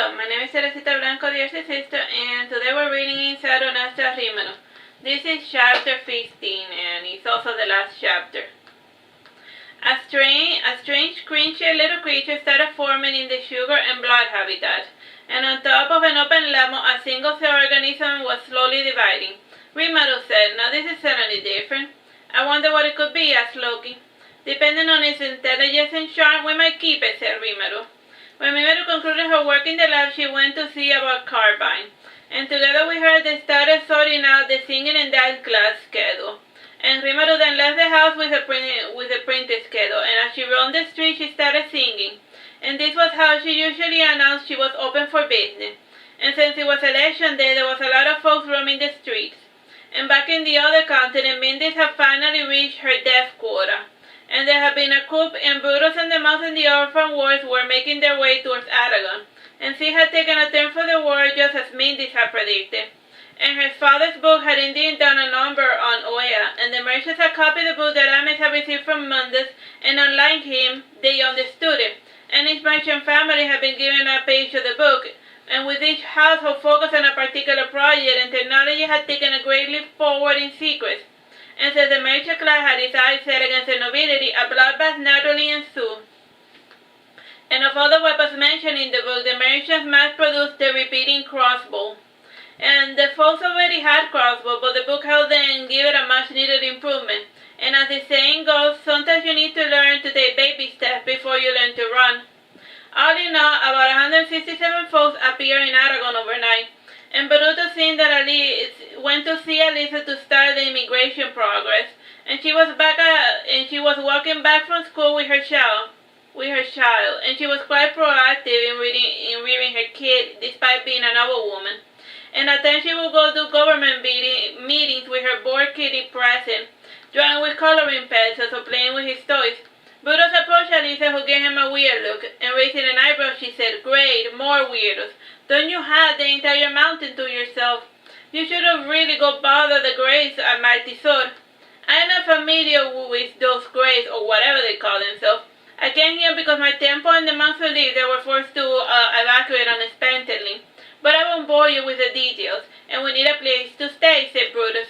Hello, my name is Teresita Blanco, the Earth's sister, and today we're reading in Saturnastra Rimaru. This is chapter 15, and it's also the last chapter. A strange, cringy little creature started forming in the sugar and blood habitat, and on top of an open lemon, a single cell organism was slowly dividing. Rimaru said, "Now this is certainly different. I wonder what it could be," asked Loki. "Depending on its intelligence and charm, we might keep it," said Rimaru. When Rimaru concluded her work in the lab, she went to see about Carbine, and together with her they started sorting out the singing and dance class schedule. And Rimaru then left the house with a printed schedule, and as she roamed the street she started singing. And this was how she usually announced she was open for business. And since it was election day, there was a lot of folks roaming the streets. And back in the other continent, Mindis had finally reached her death quota. And there had been a coup, and Brutus and the mouse in the orphan wars were making their way towards Aragon. And she had taken a turn for the worse, just as Mindis had predicted. And her father's book had indeed done a number on Oea, and the merchants had copied the book that Ames had received from Mundus, and unlike him, they understood it. And each merchant family had been given a page of the book, and with each household focused on a particular project, and technology had taken a great leap forward in secrets. And since the merchant class had its eyes set against the nobility, a bloodbath naturally ensued. And of all the weapons mentioned in the book, the merchants mass-produced the repeating crossbow. And the folks already had crossbow, but the book helped them give it a much-needed improvement. And as the saying goes, sometimes you need to learn to take baby steps before you learn to run. All in all, about 167 folks appeared in Aragon overnight. And Brutus seemed that went to see Elisa to start the immigration progress, and she was walking back from school with her child, and she was quite proactive in rearing her kid, despite being a noble woman. And at times she would go to government meetings with her bored kitty present, drawing with coloring pencils or playing with his toys. Brutus approached Elisa, who gave him a weird look, and raising an eyebrow, she said, "Great, more weirdos. Don't you have the entire mountain to yourself? You should have really go bother the Greys at Maltisor. I am not familiar with those Greys, or whatever they call themselves. I came here because my temple and the monks who live there were forced to evacuate unexpectedly. But I won't bore you with the details, and we need a place to stay," said Brutus.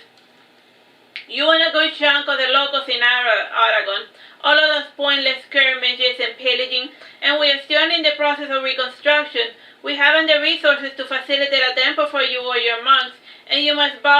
"You and a good chunk of the locals in Aragon, all of those pointless skirmishes and pillaging, and we are still in the process of reconstruction. We haven't the resources to facilitate a temple for you or your monks, and you must borrow